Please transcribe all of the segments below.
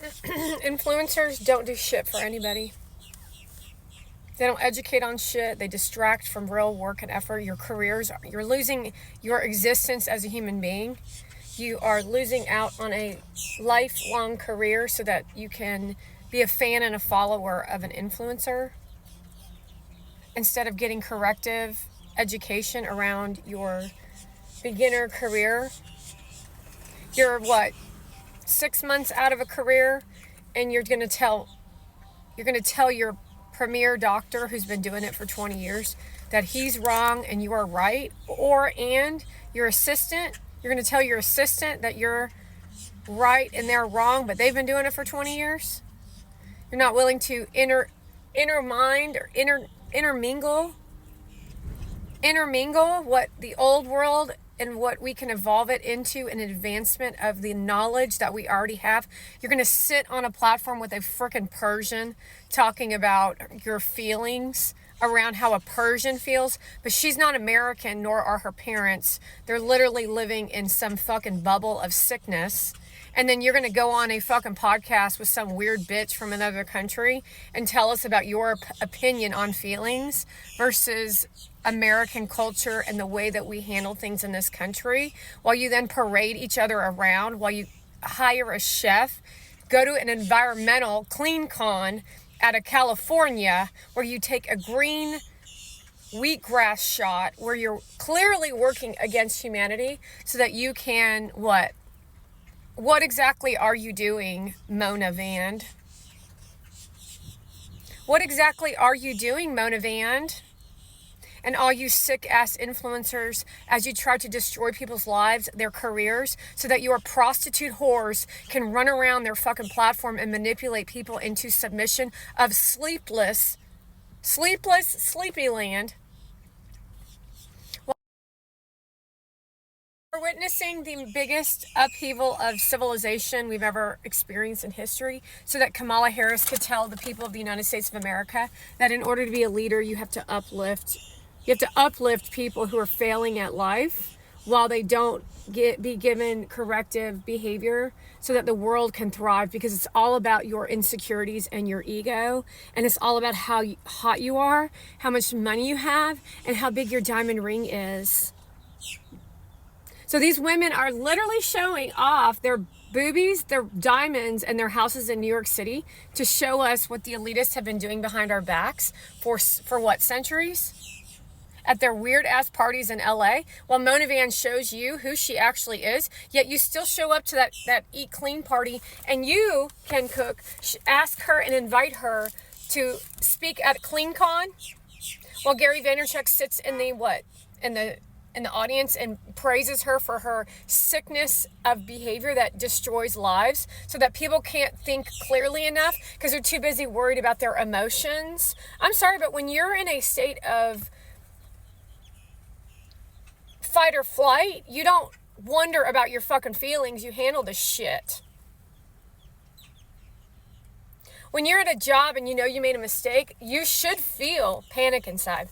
Influencers don't do shit for anybody. They don't educate on shit. They distract from real work and effort. Your careers, you're losing your existence as a human being. You are losing out on a lifelong career so that you can be a fan and a follower of an influencer instead of getting corrective education around your beginner career. You're 6 months out of a career, and you're going to tell your premier doctor who's been doing it for 20 years that he's wrong and you are right, and your assistant, you're going to tell your assistant that you're right and they're wrong, but they've been doing it for 20 years. You're not willing to intermingle what the old world and what we can evolve it into an advancement of the knowledge that we already have. You're going to sit on a platform with a freaking Persian talking about your feelings around how a Persian feels, but she's not American, nor are her parents. They're literally living in some fucking bubble of sickness. And then you're going to go on a fucking podcast with some weird bitch from another country and tell us about your opinion on feelings versus American culture and the way that we handle things in this country, while you then parade each other around, while you hire a chef, go to an environmental clean con out of California where you take a green wheatgrass shot where you're clearly working against humanity so that you can What exactly are you doing, Mona Vand? What exactly are you doing, Mona Vand? And all you sick-ass influencers, as you try to destroy people's lives, their careers, so that your prostitute whores can run around their fucking platform and manipulate people into submission of sleepy land. We're witnessing the biggest upheaval of civilization we've ever experienced in history, so that Kamala Harris could tell the people of the United States of America that in order to be a leader, you have to uplift people who are failing at life while they don't be given corrective behavior so that the world can thrive, because it's all about your insecurities and your ego, and it's all about how hot you are, how much money you have, and how big your diamond ring is. So these women are literally showing off their boobies, their diamonds, and their houses in New York City to show us what the elitists have been doing behind our backs for what, centuries? At their weird ass parties in LA, while Mona Vand shows you who she actually is, yet you still show up to that Eat Clean party and you can cook. Ask her and invite her to speak at CleanCon while Gary Vaynerchuk sits in the audience and praises her for her sickness of behavior that destroys lives, so that people can't think clearly enough because they're too busy worried about their emotions. I'm sorry, but when you're in a state of fight or flight, you don't wonder about your fucking feelings. You handle the shit. When you're at a job and you know you made a mistake, you should feel panic inside.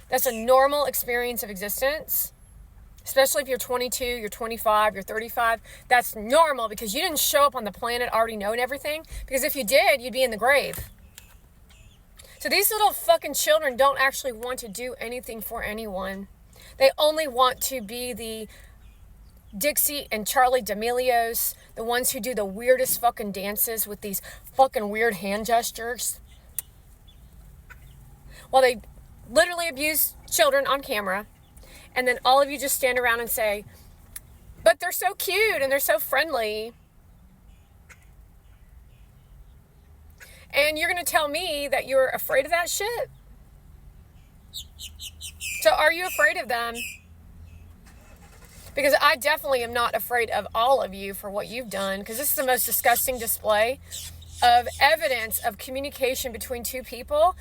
That's a normal experience of existence, especially if you're 22, you're 25, you're 35. That's normal because you didn't show up on the planet already knowing everything, because if you did, you'd be in the grave. So these little fucking children don't actually want to do anything for anyone. They only want to be the Dixie and Charlie D'Amelios, the ones who do the weirdest fucking dances with these fucking weird hand gestures, while they literally abuse children on camera. And then all of you just stand around and say, but they're so cute and they're so friendly. And you're going to tell me that you're afraid of that shit? So are you afraid of them? Because I definitely am not afraid of all of you for what you've done, because this is the most disgusting display of evidence of communication between two people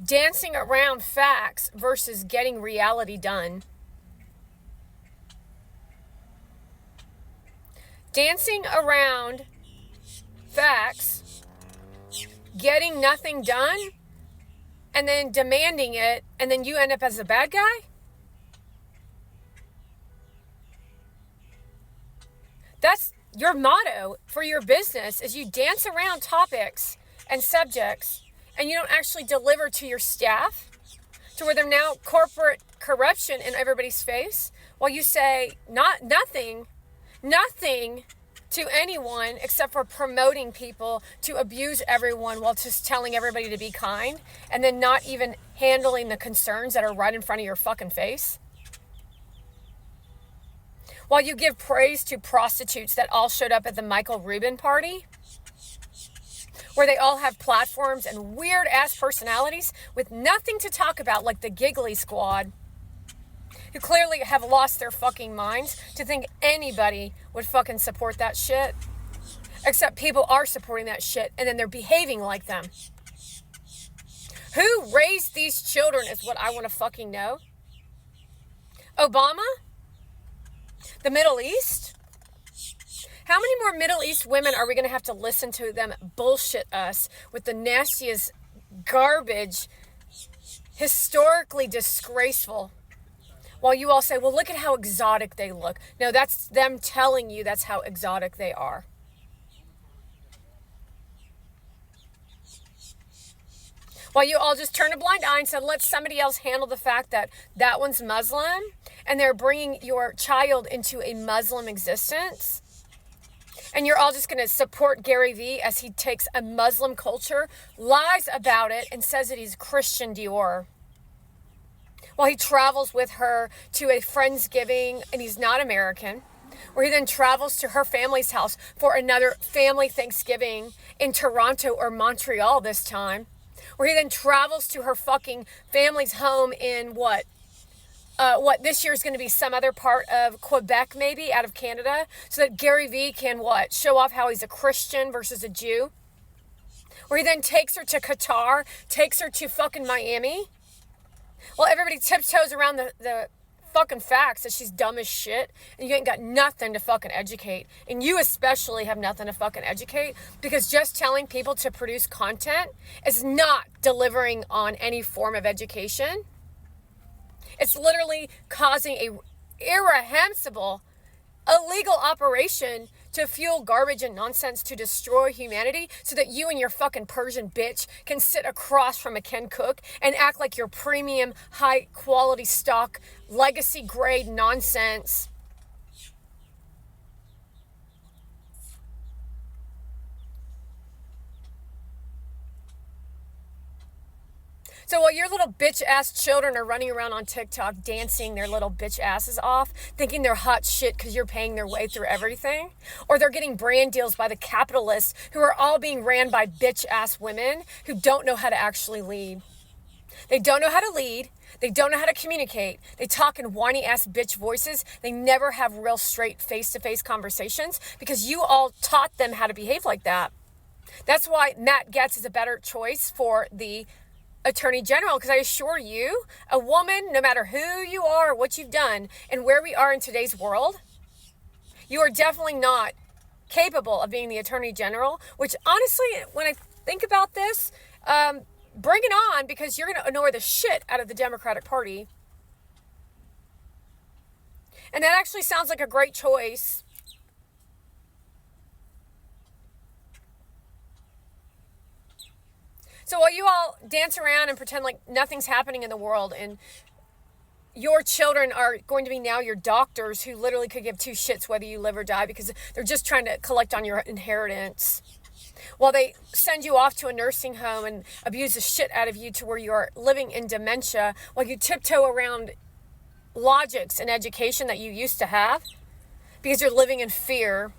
dancing around facts versus getting reality done. Dancing around facts, getting nothing done, and then demanding it, and then you end up as a bad guy? your motto for your business is you dance around topics and subjects and you don't actually deliver to your staff to where they're now corporate corruption in everybody's face while you say nothing to anyone except for promoting people to abuse everyone while just telling everybody to be kind and then not even handling the concerns that are right in front of your fucking face. While you give praise to prostitutes that all showed up at the Michael Rubin party, where they all have platforms and weird ass personalities with nothing to talk about, like the Giggly Squad, who clearly have lost their fucking minds to think anybody would fucking support that shit. Except people are supporting that shit and then they're behaving like them. Who raised these children is what I want to fucking know. Obama? The Middle East? How many more Middle East women are we going to have to listen to them bullshit us with the nastiest garbage, historically disgraceful, while you all say, well, look at how exotic they look. No, that's them telling you that's how exotic they are. While you all just turn a blind eye and said, let somebody else handle the fact that that one's Muslim, and they're bringing your child into a Muslim existence. And you're all just going to support Gary Vee as he takes a Muslim culture, lies about it, and says that he's Christian Dior. While he travels with her to a Friendsgiving, and he's not American, where he then travels to her family's house for another family Thanksgiving in Toronto or Montreal this time, where he then travels to her fucking family's home in what this year is going to be some other part of Quebec, maybe, out of Canada, so that Gary Vee can, show off how he's a Christian versus a Jew. Where he then takes her to Qatar, takes her to fucking Miami. Well, everybody tiptoes around the fucking facts that she's dumb as shit, and you ain't got nothing to fucking educate. And you especially have nothing to fucking educate, because just telling people to produce content is not delivering on any form of education. It's literally causing a irreprehensible, illegal operation to fuel garbage and nonsense to destroy humanity so that you and your fucking Persian bitch can sit across from a Ken Cook and act like your premium, high quality stock, legacy grade nonsense. So while your little bitch-ass children are running around on TikTok dancing their little bitch asses off, thinking they're hot shit because you're paying their way through everything, or they're getting brand deals by the capitalists who are all being ran by bitch-ass women who don't know how to actually lead. They don't know how to lead. They don't know how to communicate. They talk in whiny-ass bitch voices. They never have real straight face-to-face conversations because you all taught them how to behave like that. That's why Matt Gaetz is a better choice for the Attorney General, because I assure you, a woman, no matter who you are, what you've done, and where we are in today's world, you are definitely not capable of being the Attorney General, which honestly, when I think about this, bring it on, because you're going to annoy the shit out of the Democratic Party. And that actually sounds like a great choice. So while you all dance around and pretend like nothing's happening in the world, and your children are going to be now your doctors who literally could give two shits whether you live or die because they're just trying to collect on your inheritance, while they send you off to a nursing home and abuse the shit out of you to where you are living in dementia, while you tiptoe around logics and education that you used to have because you're living in fear.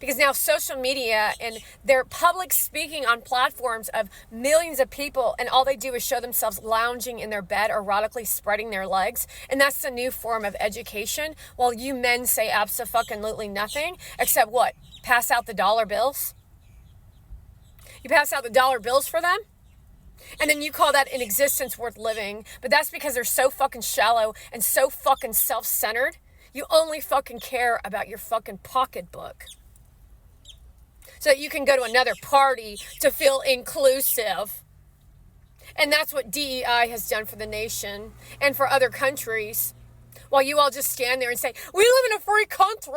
Because now social media and their public speaking on platforms of millions of people, and all they do is show themselves lounging in their bed, erotically spreading their legs. And that's the new form of education. While you men say abso-fucking-lutely nothing, except what? Pass out the dollar bills? You pass out the dollar bills for them? And then you call that an existence worth living. But that's because they're so fucking shallow and so fucking self-centered. You only fucking care about your fucking pocketbook, so that you can go to another party to feel inclusive. And that's what DEI has done for the nation and for other countries. while you all just stand there and say, we live in a free country.